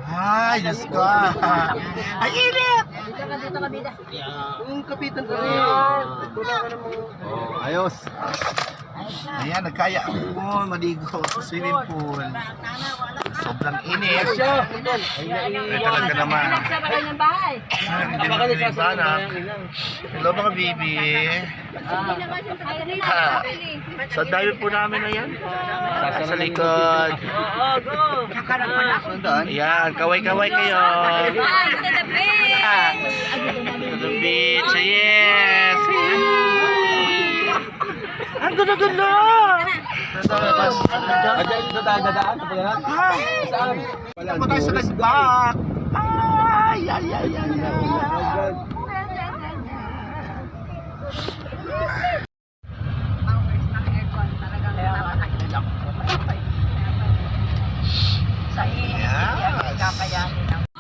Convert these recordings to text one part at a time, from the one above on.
Ay, Diyos ko. Ay, init! Dito ka, bida. Yung kapitan ko Ayos. Ayan, nagkaya ako maligo sa swimming pool. Sobrang init. Ay, talaga naman. Nagsama kayo ng bahay. Hindi naman pinagbanak. Hello mga bibi. Sa dami po namin na yan. Sa likod. Ayan, kaway-kaway kayo. To the beach. Yes. Ang ganda-ganda. dadaan. Saan? Wala po tayo sa nagback. Ay, ay, ay, ay, ay.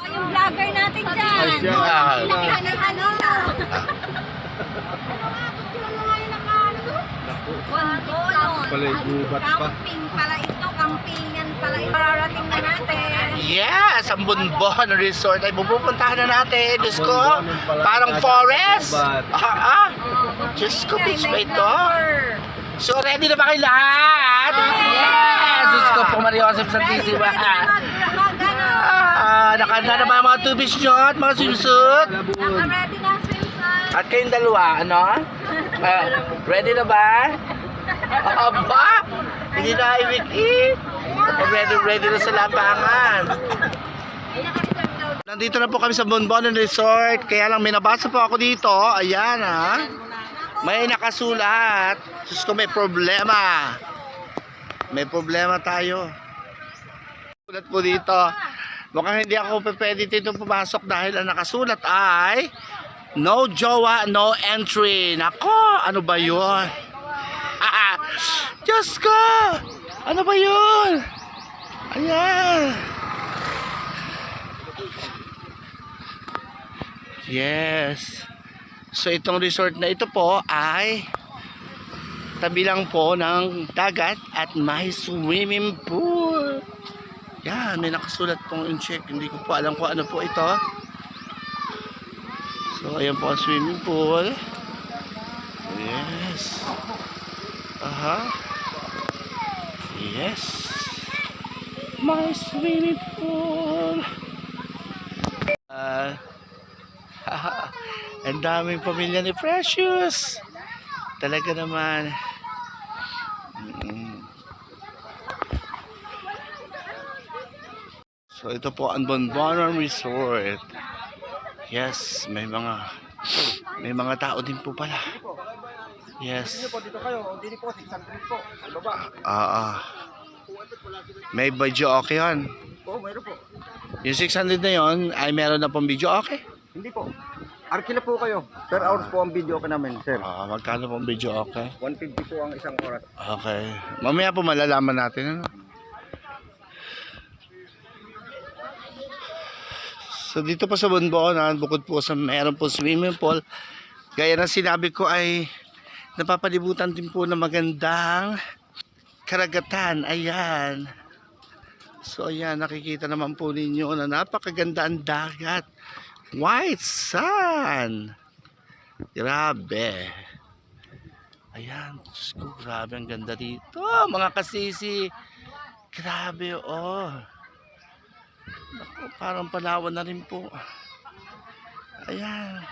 Yung vlogger natin dyan. Yan. Nakita ng ano. Paligubat pa. Camping pala ito. Campingan pala ito. Pararating na natin. Yes, ang Bonbon Resort ay pupuntahan na natin. Diyos ko, parang forest. Diyos ko, beach ba ito? So, ready na ba kayo lahat? Yes! Diyos ko po, Maria Joseph Santissima. Nakanda na ba ang mga tubig nyo at mga swimsuit? Naka-ready na ang swimsuit. At kayong dalawa, ano? Ready na ba? Aba! Hindi na ibig ready na sa lapangan. Nandito na po kami sa Bonbon Resort. Kaya lang may nabasa po ako dito. Ayan ha. May nakasulat. Diyos ko, may problema. May problema tayo. Sulat po dito. Mukhang hindi ako pwede dito pumasok dahil ang nakasulat ay no jowa, no entry. Nako, ano ba yun? Diyos ko! Ano ba yun? Ayan. Yes. So itong resort na ito po ay tabi lang po ng dagat at may swimming pool. Yan, may nakasulat pong in-check. Hindi ko po alam kung ano po ito. So ayan po ang swimming pool. Yes. Aha. Yes. My swimming pool. Ang daming pamilya ni Precious. Talaga naman. So ito po ang Bonbon Resort. Yes, may mga tao din po pala. Yes. Dito kayo, dito po, 600 po. Sa baba. May video okay yan. Oo, mayroon po. Yung 600 na yon ay meron na pong video okay. Hindi po. Arkila po kayo. Per hours po ang video ka namin, sir. Magkano pong video okay? 150 po ang isang oras. Okay. Mamaya po malalaman natin. Ano? So dito po sa Bonbon, bukod po sa meron po swimming pool, gaya ng sinabi ko ay napapalibutan din po ng magandang karagatan. Ayan. So ayan, nakikita naman po ninyo na napakaganda ang dagat. White sand. Grabe. Ayan, Diyos ko, grabe ang ganda dito. Mga kasisi. Grabe, oh. Naku, parang Palawan na rin po. Ayan.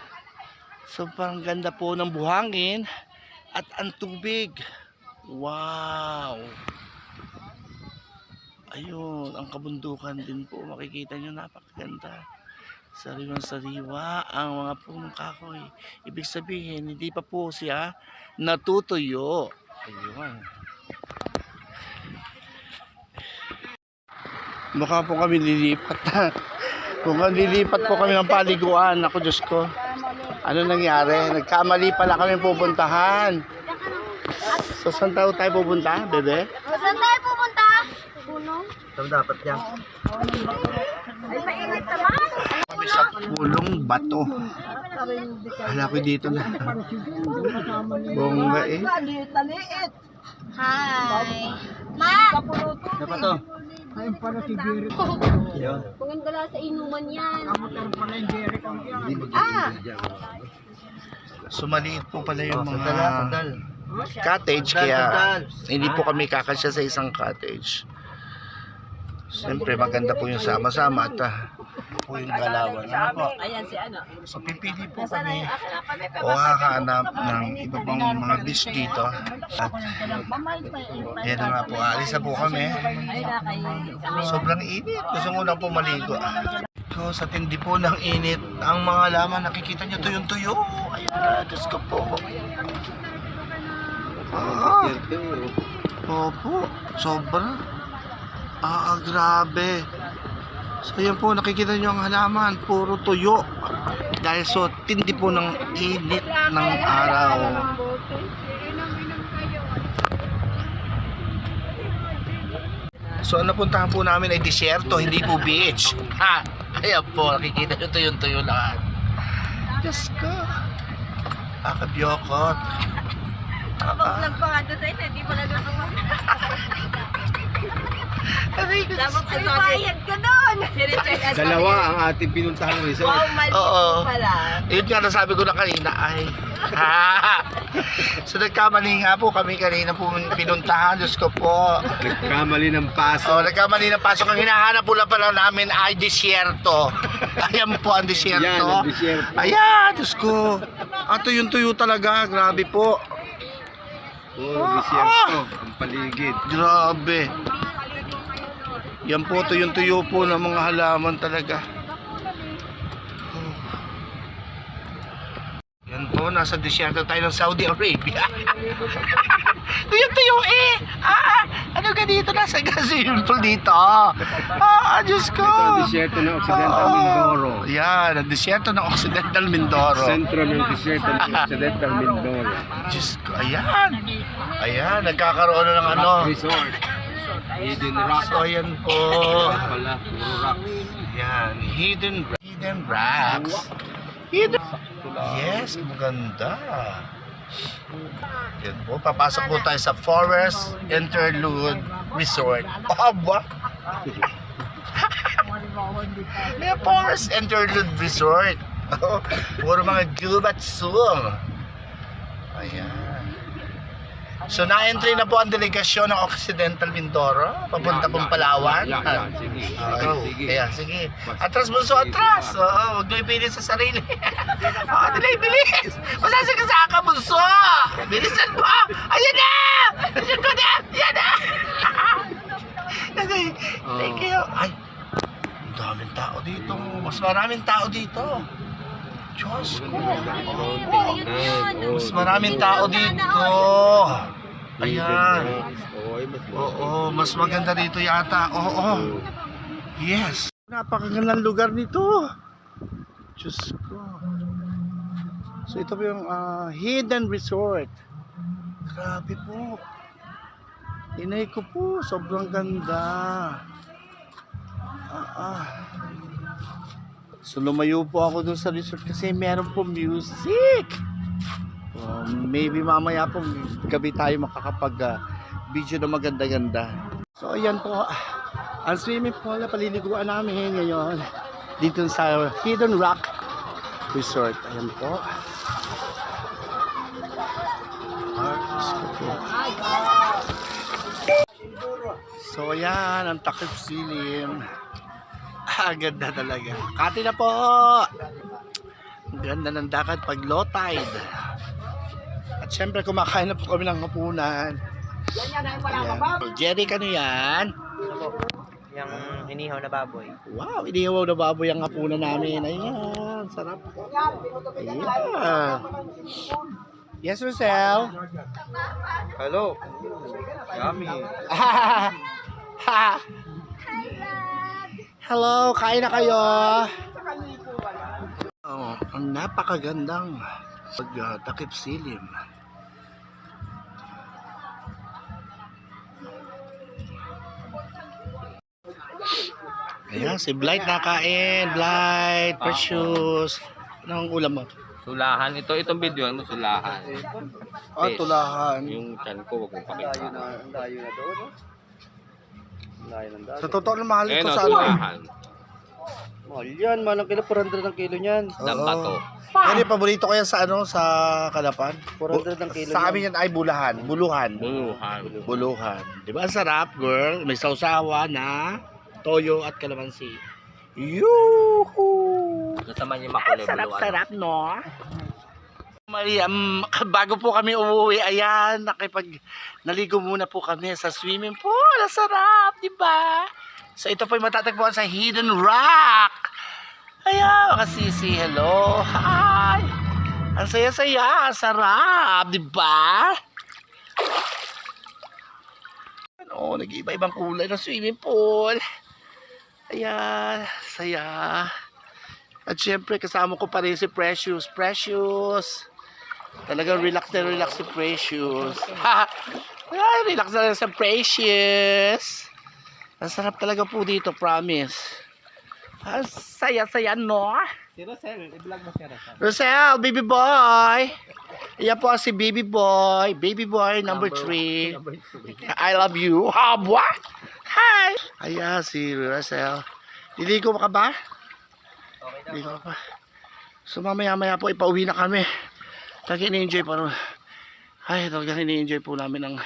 So parang ganda po ng buhangin at ang tubig. Wow. Ayun, ang kabundukan din po. Makikita nyo, napakaganda. Sariwang-sariwa ang mga punong kahoy. Ibig sabihin, hindi pa po siya natutuyo. Ayun. Mukha po kami lilipat. Mukhang lilipat po kami ng paliguan. Ako, Diyos ko. Ano nangyari? Nagkamali pala kami pupuntahan. So, saan tayo pupunta, bebe? Saan tayo pupunta? Puno? Saan dapat yan? Ay, mainit naman. Kami sa pulong bato. Hala ko dito na. Bongga eh. Hi. Ma! Ano pa to? Ayun pala si Jerry. Maganda lang sa inuman yan. Kamutan pala yung Jerry. So maliit po pala yung mga cottage, kaya hindi po kami kakasya sa isang cottage. Siyempre maganda po yung sama-sama at po yung galawan. Ano po? Ayan si ano. So pipili po kami o kakahanap ng iba pang mga beach dito. At yan na nga po, alis na po kami. Ay na kayo. Sobrang init. Gusto ko na po maligo. So sa tindi po ng init, ang mga laman nakikita nyo tuyong-tuyo. Ayan, Diyos ko po. Opo, sobra. Grabe. So yan po, nakikita nyo ang halaman, puro tuyo. Dahil so tindi po ng init ng araw. So ang napuntahan po namin ay disyerto, hindi po beach. Ha! Ayan po, nakikita nyo tuyo-tuyo lahat. Diyos ko. Kakabiyokot. Nag-vlog pa nga doon sa isa, hindi pala doon dapat bayad ka doon. Dalawa ang ating pinuntahan ng resort. Wow, mali Oo. pala. Yun nga nasabi ko na kanina ay so nagkamali nga po kami kanina po pinuntahan. Diyos ko po. Nagkamali ng paso. Nagkamali ng pasok. Ang hinahanap pala namin ay disyerto. Ayan po ang disyerto. Yan, ang disyerto. Ayan, Diyos ko. Yung tuyo talaga. Grabe po. Disyerto. Ang paligid. Grabe. Yan po, tuyo po ng mga halaman talaga. Yan po, nasa disyerto tayo ng Saudi Arabia. Tuyo eh! Ano ka dito? Nasa swimming pool dito. Diyos ko! Ito ang disyerto ng Occidental Mindoro. Yan, ang disyerto ng Occidental Mindoro. Sentro ng disyerto ng Occidental Mindoro. Diyos ko, ayan. Ayan, nagkakaroon na ng ano. Resort. Hidden Rock. So, ayan po. Pala, puro rock. Yan, hidden rocks. Yes, maganda. Yan po, papasok po tayo sa Forest Interlude Resort. Ba? May Forest Interlude Resort. Puro mga gubat zoom. Ayan. So na-entry na po ang delegasyon ng Occidental Mindoro papunta pong Palawan. Yan, sige. Sige. Ayan, sige. Atras bunso, atras. Oo, huwag mo ipilit sa sarili. Dali, bilis. Masasakasaka ka, bunso. Bilisan mo. Ayan na! Ayan ko na! Ayan na! Thank you. Ay, ang daming tao dito. Mas maraming tao dito. Diyos ko. Mas maraming tao dito. Ayan. Oo, mas maganda dito yata. Oo. Yes. Napakagandang lugar nito. Diyos ko. So ito po yung hidden resort. Grabe po. Inay ko po. Sobrang ganda. So lumayo po ako dun sa resort kasi meron po music. Maybe mamaya po gabi tayo makakapag video na maganda-ganda. So ayan po, ang swimming pool na paliliguan namin ngayon dito sa Hidden Rock Resort. Ayan po. So ayan, ang takip silim. Ganda talaga. Kati na po. Ang ganda ng dagat pag low tide. At syempre kumakain na po kami ng hapunan. Ayan. Jerry, kano yan? Yung inihaw na baboy. Wow, inihaw na baboy ang hapunan namin. Ayan, sarap. Ayan. Yes, Rosel. Hello. Yummy. Hello, kain na kayo. Ang napakagandang pagtakip silim. Ayan, si Blight nakain. Blight, Precious. Anong ulam mo? Sulahan. Itong video mo, sulahan. Tulahan. Yung chan ko, wag mong pakita. Sa totoo lang, mahal ito Ayun o, sa ano. sulahan. Mahal yan, malang kilo, 400 ang kilo niyan. Dambato. Yan yung paborito ko yan sa ano, sa Kalapan. 400 ang kilo Sa amin yan ay buluhan. Buluhan. Buluhan. Di ba ang sarap, girl? May sausawa na toyo at kalamansi. Yuhu! Gusto man yung makulay buluhan. Sarap, no? Maria, bago po kami umuwi, ayan, naligo muna po kami sa swimming pool. Ang sarap, di ba? So ito po yung matatagpuan sa Hidden Rock. Ayan, mga sisi, hello. Hi! Ang saya-saya, ang sarap, di ba? Ano, nag-iiba-ibang kulay ng swimming pool. Ayan, saya. At syempre, kasama ko pa rin si Precious. Precious! Talagang relax na relax si Precious. Ay, relax na relax si Precious. Ang sarap talaga po dito, promise. Ang saya-saya, no? Si Rosel, i-vlog mo si Rosel. Rosel, baby boy. Ayan po si baby boy. Baby boy number 3. I love you. Habwa. Hi. Ayan si Rosel. Liligo ka ba? Liligo ka pa. So mamaya-maya po ipauwi na kami. Talaga ini-enjoy pa rin. Ay, talaga ini-enjoy po namin ang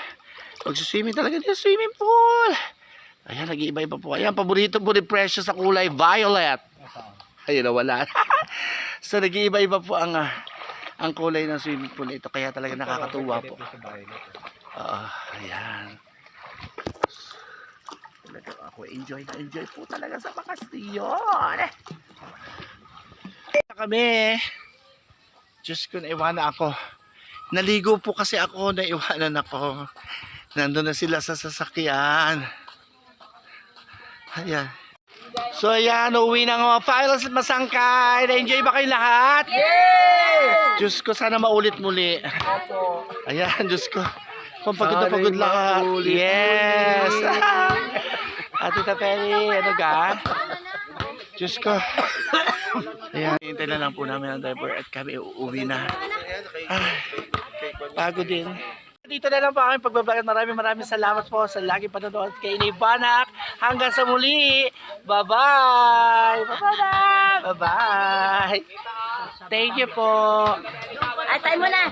pag-swimming talaga dito swimming pool. Ayan, nag-iiba-iba po. Ayan, paborito po ni Precious sa kulay violet. Ayun, nawala. So, nag-iiba-iba po ang kulay ng swimming pool ito. Kaya talaga nakakatuwa po. Ayan. Talaga ako, enjoy na enjoy po talaga sa bakasyon. Kami. Diyos ko, naiwanan ako. Naligo po kasi ako, naiwanan ako. Nandun na sila sa sasakyan. Ayan. So ayan, uuwi na mga files at masangkay. Na-enjoy ba kayo lahat? Yay! Diyos ko, sana maulit muli. Ayan, Diyos ko. Kung pagod na pagod lahat. Yes! Ate Tateli, ano ka? Diyos ko. Ayan, hintay na lang po namin ang driver at kami uuwi na. Ay, pagod din. Dito na lang po kami pagbablog. Maraming salamat po sa lagi panonood kay Inay Banak. Hanggang sa muli. Bye-bye. Bye-bye. Bye-bye. Thank you po. Ay, tayo mo na.